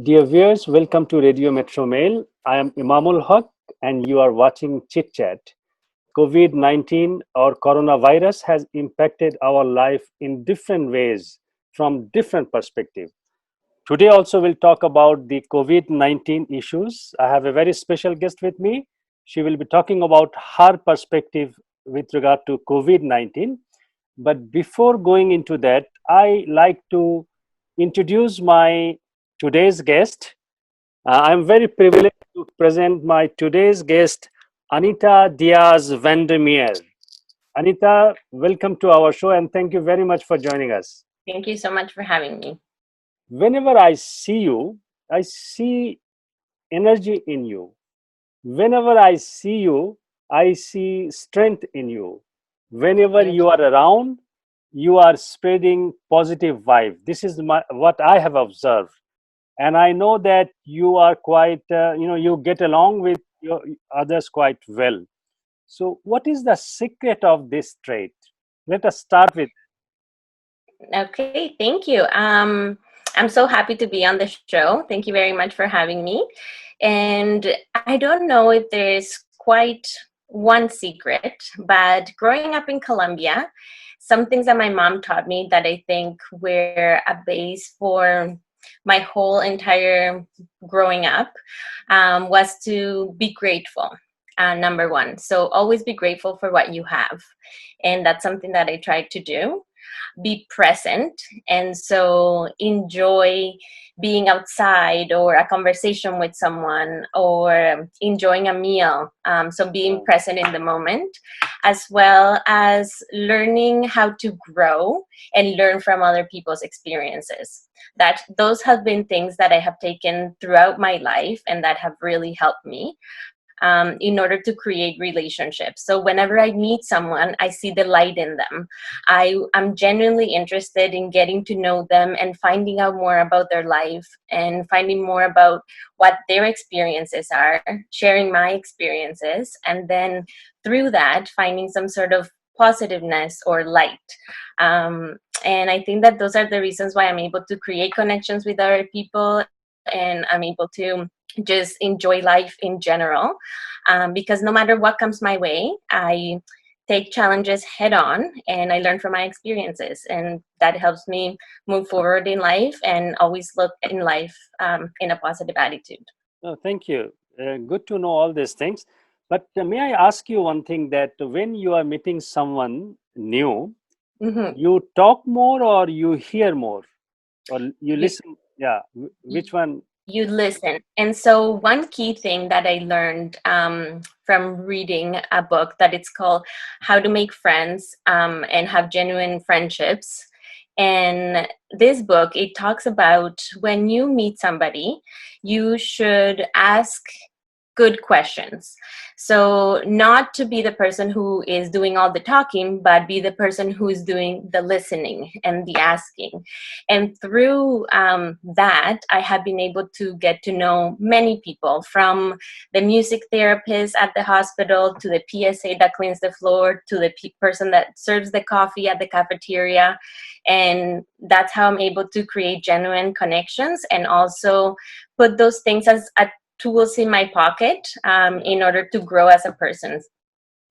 Dear viewers, welcome to Radio Metro Mail. I am Imamul Haq and you are watching Chit Chat. COVID 19 or coronavirus has impacted our life in different ways from different perspectives. Today also we'll talk about the COVID 19 issues. I have a very special guest with me. She will be talking about her perspective with regard to COVID 19. But before going into that, I like to introduce my today's guest. I'm very privileged to present my today's guest, Anita Diaz Vandermeer. Anita, welcome to our show and thank you very much for joining us. Thank you so much for having me. Whenever I see you, I see energy in you. Whenever I see you, I see strength in you. Whenever Thank you are around, you are spreading positive vibe. This is what I have observed. And I know that you are quite, you get along with your others quite well. So, what is the secret of this trait? Let us start with. you. Okay, thank you. I'm so happy to be on the show. Thank you very much for having me. And I don't know if there's quite one secret, but growing up in Colombia, some things that my mom taught me that I think were a base for my whole entire growing up was to be grateful. Number one. So always be grateful for what you have. And that's something that I tried to do. Be present, and so enjoy being outside or a conversation with someone or enjoying a meal, so being present in the moment, as well as learning how to grow and learn from other people's experiences. That those have been things that I have taken throughout my life and that have really helped me in order to create relationships. So whenever I meet someone, I see the light in them. I'm genuinely interested in getting to know them and finding out more about their life and finding more about what their experiences are, sharing my experiences, and then through that, finding some sort of positiveness or light. And I think that those are the reasons why I'm able to create connections with other people and I'm able to just enjoy life in general, because no matter what comes my way, I take challenges head on and I learn from my experiences, and that helps me move forward in life and always look in life in a positive attitude. Oh, thank you. Good to know all these things. But may I ask you one thing that when you are meeting someone new, Hmm. you talk more or you hear more or you You, listen? Yeah, which one? you listen. And so one key thing that I learned from reading a book that it's called How to Make Friends and Have Genuine Friendships. And this book, it talks about when you meet somebody, you should ask good questions. So not to be the person who is doing all the talking, but be the person who is doing the listening and the asking. And through that, I have been able to get to know many people, from the music therapist at the hospital to the PSA that cleans the floor to the person that serves the coffee at the cafeteria. And that's how I'm able to create genuine connections and also put those things as a tools in my pocket in order to grow as a person.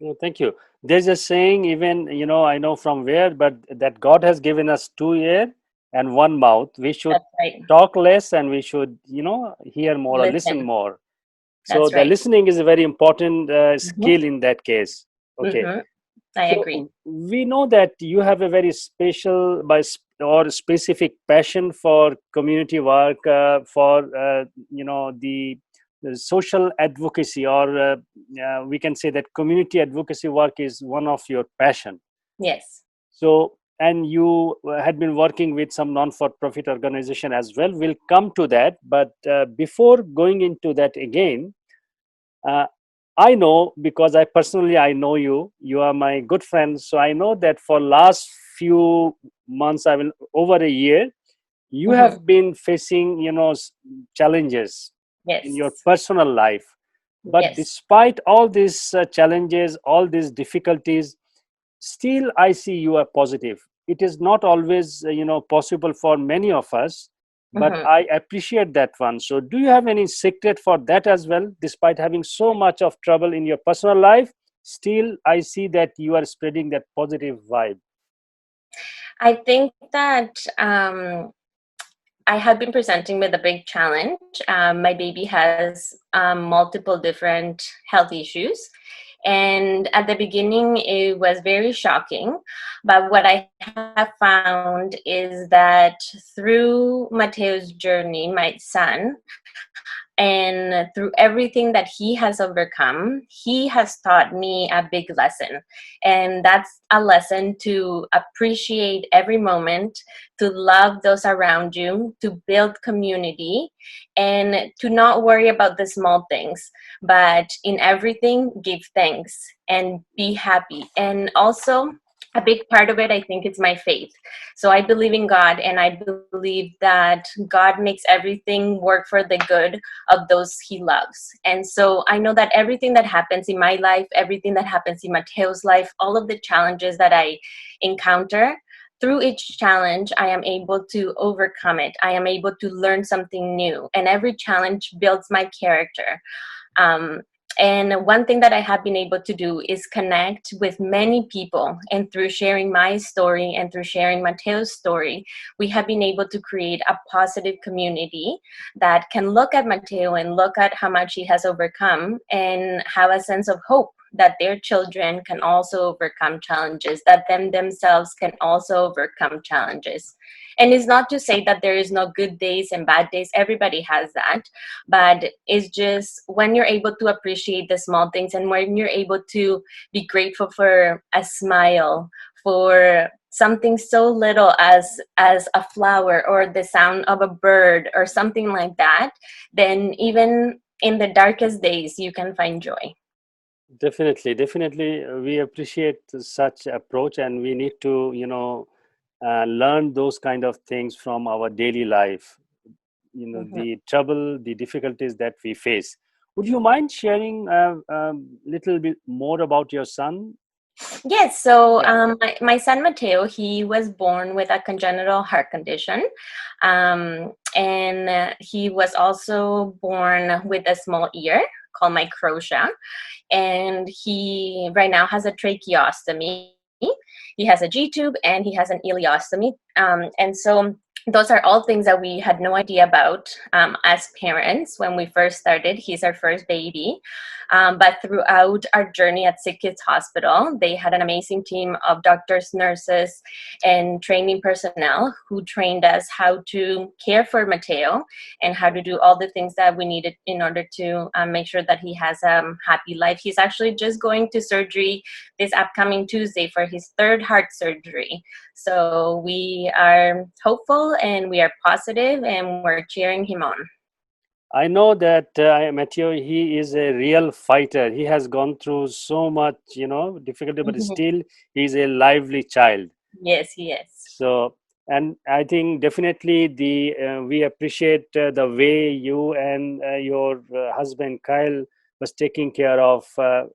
Oh, thank you. There's a saying, even, I know from where, but that God has given us two ear and one mouth. We should That's right. talk less and we should, hear more or listen Listen. more. So That's the right. listening is a very important Hmm. skill in that case. Okay. Hmm. I agree. So we know that you have a very special or specific passion for community work, for the social advocacy, or we can say that community advocacy work is one of your passion. Yes. So, and you had been working with some non-for-profit organization as well. We'll come to that, but before going into that again, uh, I know, because I know you. You are my good friend, so I know that for last few months, I will over a year, you Hmm. have been facing, challenges in your Yes. personal life. But Yes. despite all these challenges, all these difficulties, still I see you are positive. It is not always, possible for many of us but Mhm. I appreciate that one. So do you have any secret for that as well? Despite having so much of trouble in your personal life, still I see that you are spreading that positive vibe. I think that I have been presenting with a big challenge. My baby has multiple different health issues. And at the beginning, it was very shocking. But what I have found is that through Mateo's journey, my son, and through everything that he has overcome, he has taught me a big lesson. And that's a lesson to appreciate every moment, to love those around you, to build community, and to not worry about the small things, but in everything, give thanks and be happy. And also, a big part of it, I think, it's my faith. So I believe in God, and I believe that God makes everything work for the good of those he loves. And so I know that everything that happens in my life, everything that happens in Mateo's life, all of the challenges that I encounter, through each challenge, I am able to overcome it. I am able to learn something new. And every challenge builds my character. Um, and one thing that I have been able to do is connect with many people. And through sharing my story and through sharing Mateo's story, we have been able to create a positive community that can look at Mateo and look at how much he has overcome and have a sense of hope that their children can also overcome challenges, that them themselves can also overcome challenges. And it's not to say that there is no good days and bad days. Everybody has that. But it's just when you're able to appreciate the small things and when you're able to be grateful for a smile, for something so little as a flower or the sound of a bird or something like that, then even in the darkest days you can find joy. Definitely, definitely, we appreciate such approach, and we need to, learn those kind of things from our daily life. Mhm. The trouble, the difficulties that we face. Would you mind sharing a little bit more about your son? Yes, so Yeah. my son Mateo, he was born with a congenital heart condition. And he was also born with a small ear called microtia. And he right now has a tracheostomy. He has a G tube and he has an ileostomy. And so those are all things that we had no idea about as parents when we first started. He's our first baby. But throughout our journey at Sick Kids Hospital, they had an amazing team of doctors, nurses, and training personnel who trained us how to care for Mateo and how to do all the things that we needed in order to make sure that he has a happy life. He's actually just going to surgery this upcoming Tuesday for his third heart surgery. So we are hopeful and we are positive and we're cheering him on. I know that Matthew, he is a real fighter. He has gone through so much, difficulty, but still he's a lively child. Yes, he is. So, and I think definitely we appreciate the way you and your husband Kyle was taking care of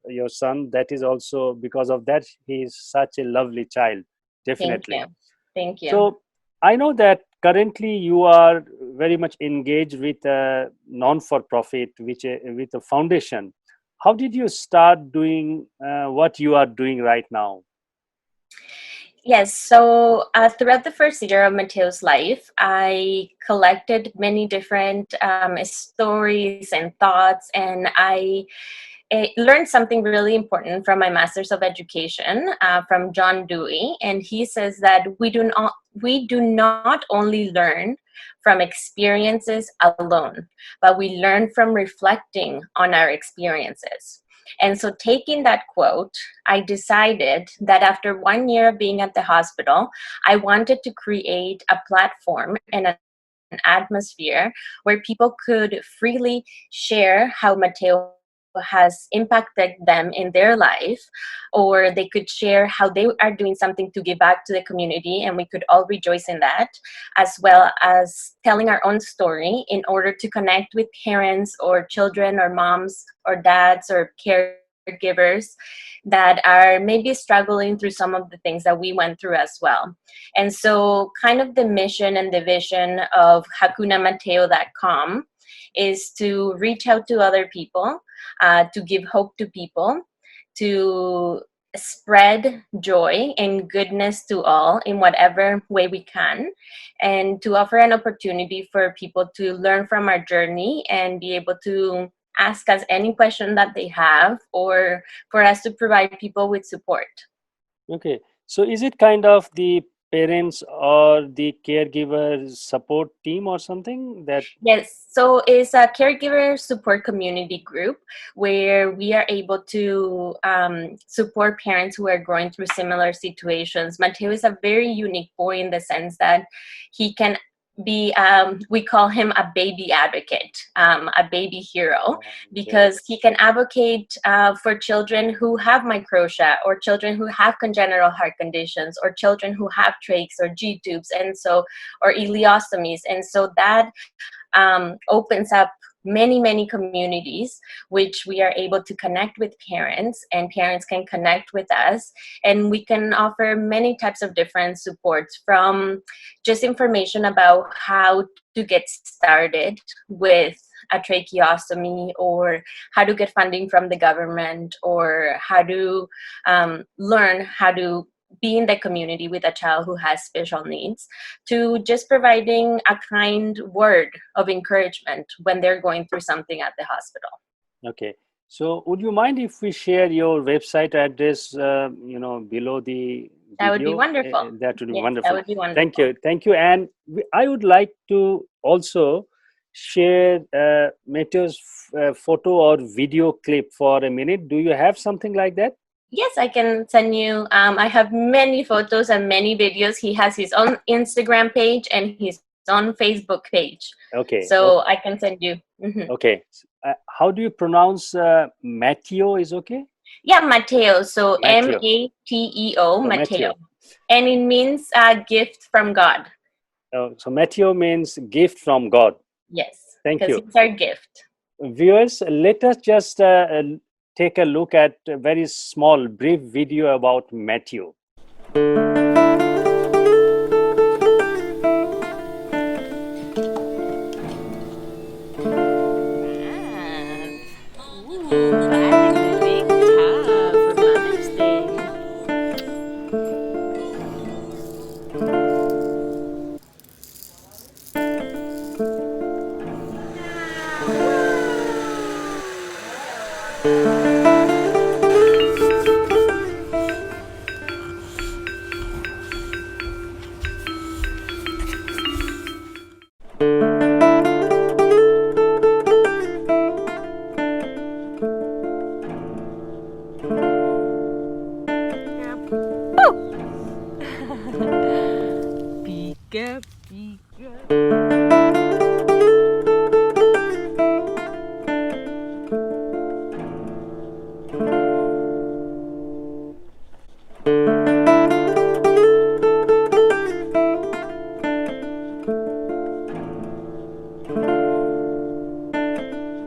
your son. That is also because of that he is such a lovely child. Thank Definitely. you. Thank you. So I know that currently you are very much engaged with a non-for-profit, which with a foundation. How did you start doing what you are doing right now? Yes, so throughout the first year of Mateo's life, I collected many different stories and thoughts, and I learned something really important from my Master's of Education from John Dewey, and he says that we do not only learn from experiences alone, but we learn from reflecting on our experiences. And so, taking that quote, I decided that after 1 year of being at the hospital, I wanted to create a platform and an atmosphere where people could freely share how Mateo has impacted them in their life, or they could share how they are doing something to give back to the community, and we could all rejoice in that, as well as telling our own story in order to connect with parents or children or moms or dads or caregivers caregivers that are maybe struggling through some of the things that we went through as well. And so kind of the mission and the vision of hakunamateo.com is to reach out to other people, to give hope to people, to spread joy and goodness to all in whatever way we can, and to offer an opportunity for people to learn from our journey and be able to ask us any question that they have, or for us to provide people with support. Okay. So is it kind of the parents or the caregiver support team or something that? Yes, so it's a caregiver support community group where we are able to support parents who are going through similar situations. Mateo is a very unique boy in the sense that he can be, we call him a baby advocate, a baby hero, because he can advocate for children who have microtia, or children who have congenital heart conditions, or children who have trachs or G tubes, and so, or ileostomies. And so that opens up many communities, which we are able to connect with parents, and parents can connect with us, and we can offer many types of different supports, from just information about how to get started with a tracheostomy, or how to get funding from the government, or how to learn how to be in the community with a child who has special needs, to just providing a kind word of encouragement when they're going through something at the hospital. Okay. So would you mind if we share your website address, below the That would be video? wonderful. That would be Yes, that wonderful. would be wonderful. Thank you. Thank you. And I would like to also share Mateo's photo or video clip for a minute. Do you have something like that? Yes, I can send you. I have many photos and many videos. He has his own Instagram page and his own Facebook page. Okay. So I can send you. Mhm. Okay. How do you pronounce Mateo? Is okay? Yeah, Mateo. So Mateo. Mateo, So Mateo. Mateo. And it means a gift from God. So Mateo means gift from God. Yes, Thank because you. it's our gift. Viewers, let us just take a look at a very small, brief video about Matthew.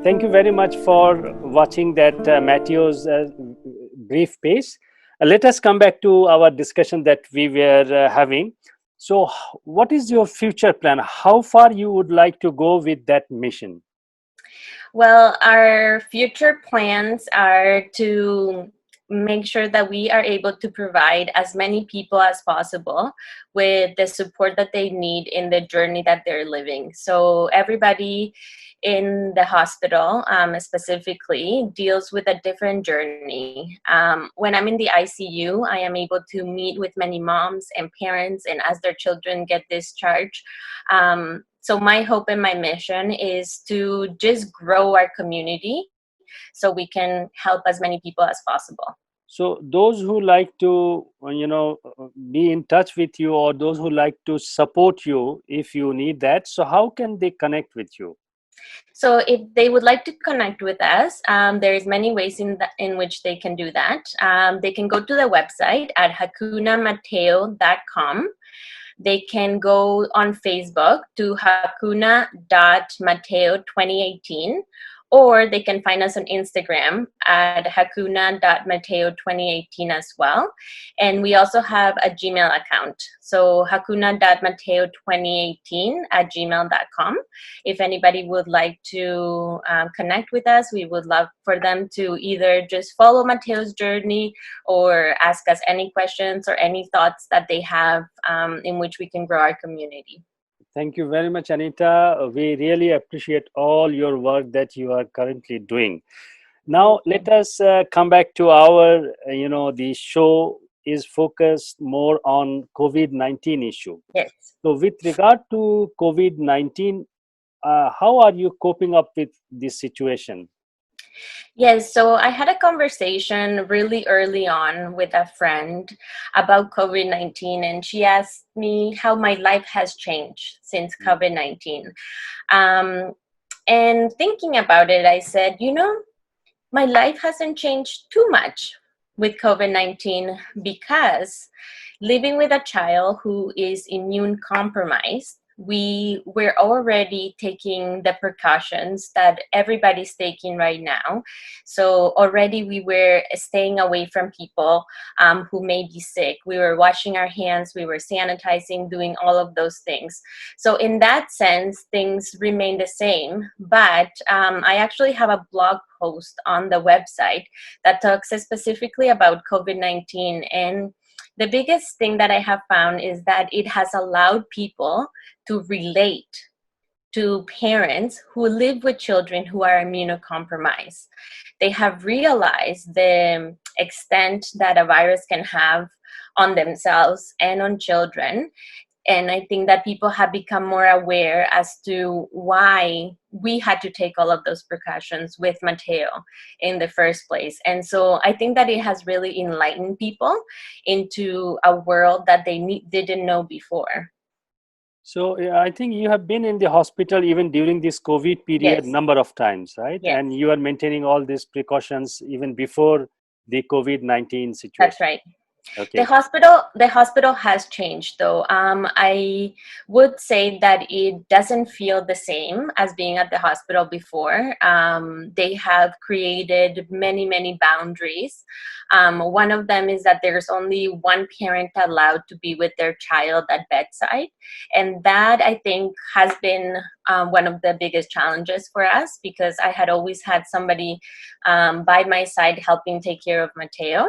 Thank you very much for watching that Matthew's brief piece. Let us come back to our discussion that we were having. So, what is your future plan? How far you would like to go with that mission? Well, our future plans are to make sure that we are able to provide as many people as possible with the support that they need in the journey that they're living. So everybody in the hospital specifically deals with a different journey. When I'm in the ICU, I am able to meet with many moms and parents, and as their children get discharged, so my hope and my mission is to just grow our community so we can help as many people as possible. So those who like to, be in touch with you, or those who like to support you if you need that, so how can they connect with you? So if they would like to connect with us, there's many ways in which they can do that. They can go to the website at hakunamateo.com. They can go on Facebook to hakuna.mateo2018, or they can find us on Instagram at hakuna.mateo2018 as well. And we also have a Gmail account. So hakuna.mateo2018 at gmail.com. If anybody would like to connect with us, we would love for them to either just follow Mateo's journey or ask us any questions or any thoughts that they have in which we can grow our community. Thank you very much, Anita. We really appreciate all your work that you are currently doing. Now, let us come back to our, the show is focused more on COVID-19 issue. Yes. So, with regard to COVID-19, how are you coping up with this situation? Yes, so I had a conversation really early on with a friend about COVID-19, and she asked me how my life has changed since COVID-19. Um, and thinking about it, I said, my life hasn't changed too much with COVID-19 because living with a child who is immune compromised, we were already taking the precautions that everybody's taking right now. So already we were staying away from people who may be sick. We were washing our hands, we were sanitizing, doing all of those things. So in that sense, things remain the same. But I actually have a blog post on the website that talks specifically about COVID-19. And the biggest thing that I have found is that it has allowed people to relate to parents who live with children who are immunocompromised. They have realized the extent that a virus can have on themselves and on children. And I think that people have become more aware as to why we had to take all of those precautions with Mateo in the first place. And so I think that it has really enlightened people into a world that they didn't know before. So I think you have been in the hospital even during this COVID period Yes, number of times, right? yes, And you are maintaining all these precautions even before the COVID-19 that's situation. right. Okay. The hospital has changed though. I would say that it doesn't feel the same as being at the hospital before. They have created many boundaries. One of them is that there's only one parent allowed to be with their child at bedside, and that I think has been one of the biggest challenges for us, because I had always had somebody by my side helping take care of Mateo.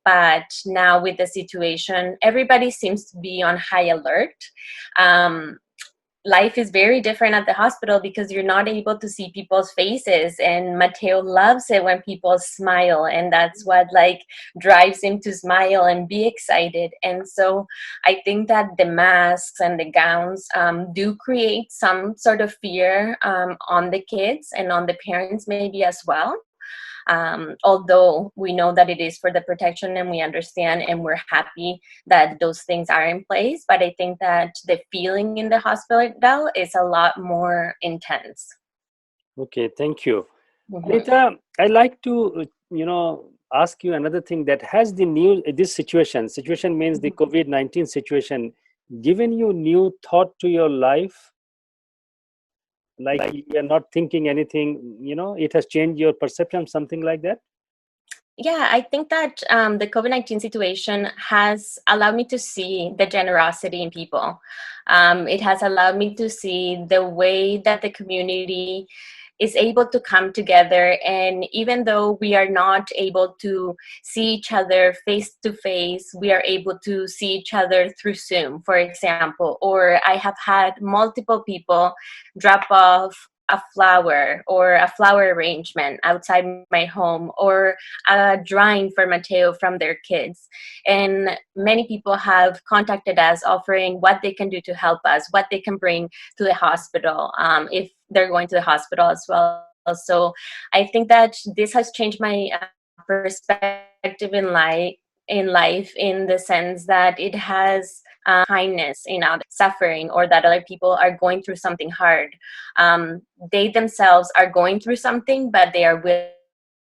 But now with the situation, everybody seems to be on high alert. Um, Life is very different at the hospital because you're not able to see people's faces, and Mateo loves it when people smile, and that's what drives him to smile and be excited. And so I think that the masks and the gowns do create some sort of fear on the kids and on the parents maybe as well. Although we know that it is for the protection, and we understand and we're happy that those things are in place. But I think that the feeling in the hospital is a lot more intense. Okay, thank you. Mm-hmm. Anita, I'd like to, ask you another thing that has the new, this situation means the COVID-19 situation, given you new thought to your life, like you are not thinking anything, it has changed your perception, something like that? Yeah, I think that the COVID-19 situation has allowed me to see the generosity in people. It has allowed me to see the way that the community is able to come together. And even though we are not able to see each other face to face, we are able to see each other through Zoom, for example. Or I have had multiple people drop off a flower or a flower arrangement outside my home, or a drawing for Mateo from their kids. And many people have contacted us offering what they can do to help us, what they can bring to the hospital if they're going to the hospital as well. So I think that this has changed my perspective in life in the sense that it has kindness in others suffering, or that other people are going through something hard. They themselves are going through something, but they are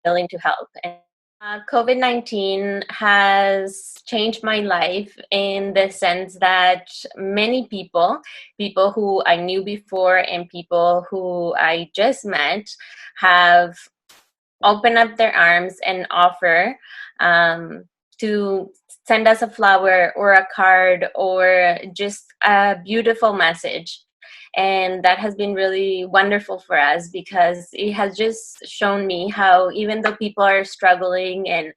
willing to help. And COVID-19 has changed my life in the sense that many people who I knew before and people who I just met, have opened up their arms and offer um, to send us a flower or a card or just a beautiful message. And that has been really wonderful for us because it has just shown me how, even though people are struggling and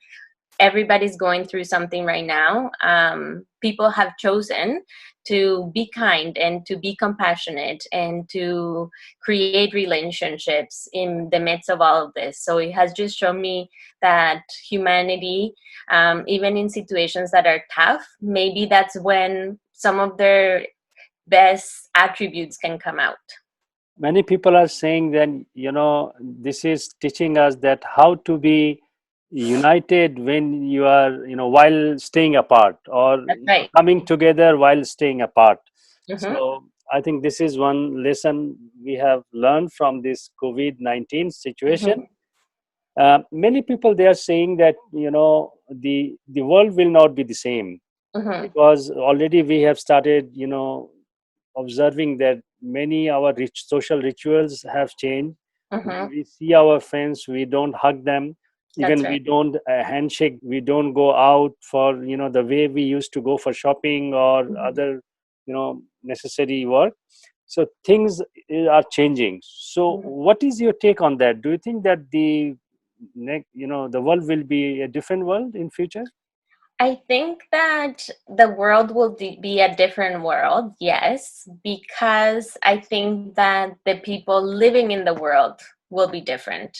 everybody's going through something right now, people have chosen to be kind and to be compassionate and to create relationships in the midst of all of this. So it has just shown me that humanity, even in situations that are tough, maybe that's when some of their best attributes can come out. Many people are saying that, this is teaching us that how to be united when you are, while staying apart, or That's right. coming together while staying apart. Mm-hmm. So I think this is one lesson we have learned from this COVID-19 situation. Mm-hmm. Many people, they are saying that, the world will not be the same, Mm-hmm. because already we have started, observing that many our social rituals have changed. When Mm-hmm. we see our friends, we don't hug them, That's even right. we don't handshake, we don't go out for, the way we used to go for shopping or Mm-hmm. other, necessary work. So things are changing. So Mm-hmm. what is your take on that? Do you think that the world will be a different world in future? I think that the world will be a different world, yes, because I think that the people living in the world will be different.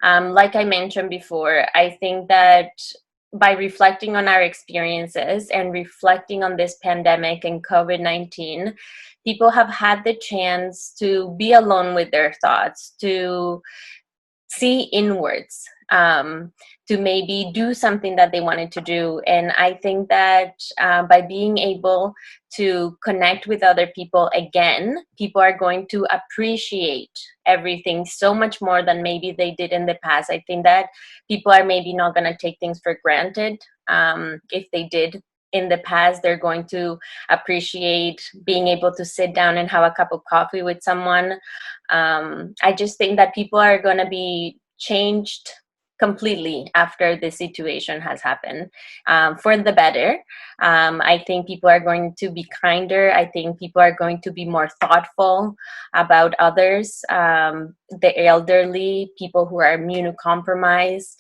Like I mentioned before, I think that by reflecting on our experiences and reflecting on this pandemic and COVID-19, people have had the chance to be alone with their thoughts, to see inwards, to maybe do something that they wanted to do. And I think that by being able to connect with other people again, people are going to appreciate everything so much more than maybe they did in the past. I think that people are maybe not going to take things for granted. If they did in the past, they're going to appreciate being able to sit down and have a cup of coffee with someone. I just think that people are going to be changed completely after this situation has happened, for the better. I think people are going to be kinder. I think people are going to be more thoughtful about others, the elderly, people who are immunocompromised.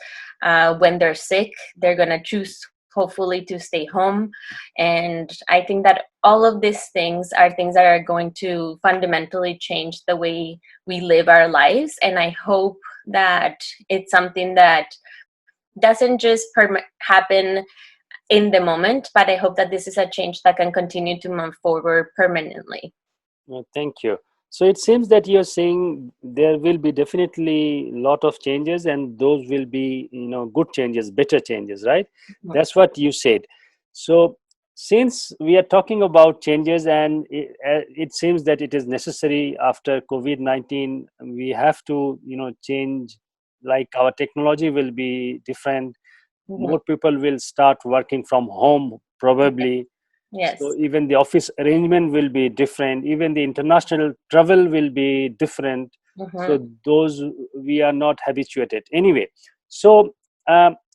When they're sick, they're going to choose hopefully to stay home. And I think that all of these things are things that are going to fundamentally change the way we live our lives. And I hope that it's something that doesn't just happen in the moment, but I hope that this is a change that can continue to move forward permanently. Thank you. So it seems that you're saying there will be definitely a lot of changes, and those will be, good changes, better changes, right? That's what you said. So since we are talking about changes, and it seems that it is necessary after COVID-19, we have to, change. Like our technology will be different. Mhm. More people will start working from home, probably. So Yes. even the office arrangement will be different, even the international travel will be different. Hmm. So those we are not habituated anyway. So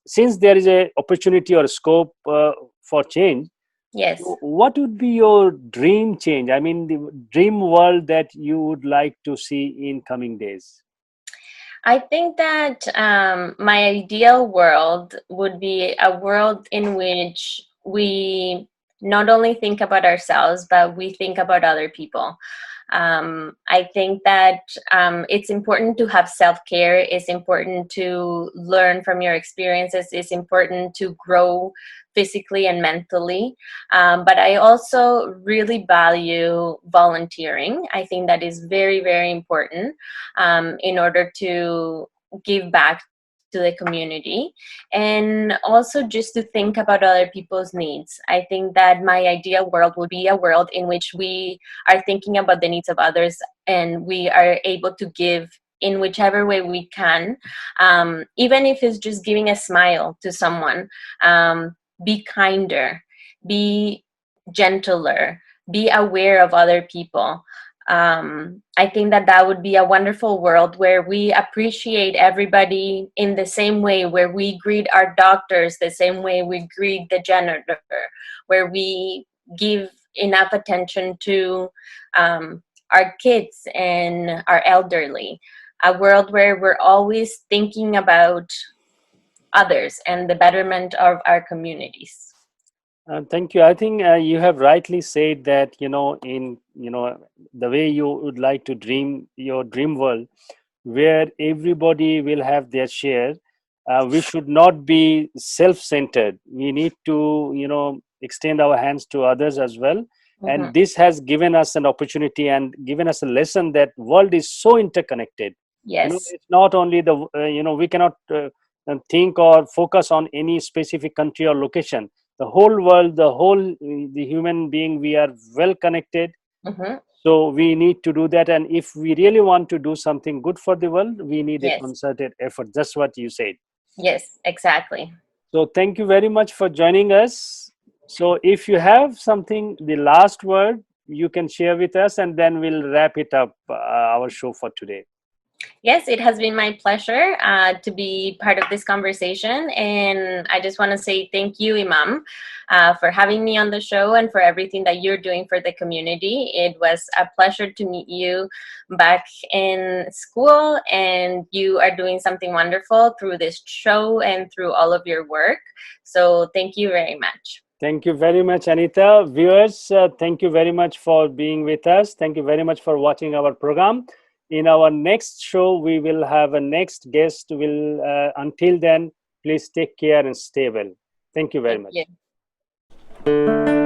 since there is a opportunity or scope for change, Yes. so what would be your dream change? I mean, the dream world that you would like to see in coming days. I think that my ideal world would be a world in which we not only think about ourselves, but we think about other people. I think that it's important to have self care. It's important to learn from your experiences. It's important to grow physically and mentally. But I also really value volunteering. I think that is very, very important, in order to give back to the community, and also just to think about other people's needs. I think that my ideal world would be a world in which we are thinking about the needs of others and we are able to give in whichever way we can, even if it's just giving a smile to someone. Be kinder, be gentler, be aware of other people. I think that that would be a wonderful world where we appreciate everybody in the same way, where we greet our doctors the same way we greet the janitor, where we give enough attention to our kids and our elderly. A world where we're always thinking about others and the betterment of our communities. Thank you. I think you have rightly said that, in, the way you would like to dream your dream world, where everybody will have their share. We should not be self-centered. We need to, extend our hands to others as well. Mm-hmm. And this has given us an opportunity and given us a lesson that world is so interconnected. Yes. It's not only we cannot think or focus on any specific country or location. The whole world, the human being, we are well connected. Mm-hmm. So we need to do that. And if we really want to do something good for the world, we need a Yes. concerted effort. That's what you said. Yes, exactly. So thank you very much for joining us. So if you have something, the last word, you can share with us, and then we'll wrap it up, our show for today. Yes, it has been my pleasure to be part of this conversation. And I just want to say thank you, Imam, for having me on the show and for everything that you're doing for the community. It was a pleasure to meet you back in school, and you are doing something wonderful through this show and through all of your work. So thank you very much. Thank you very much, Anita. Viewers, thank you very much for being with us. Thank you very much for watching our program. In our next show, we will have a next guest. Until then, please take care and stay well. Thank you very Thank much. you.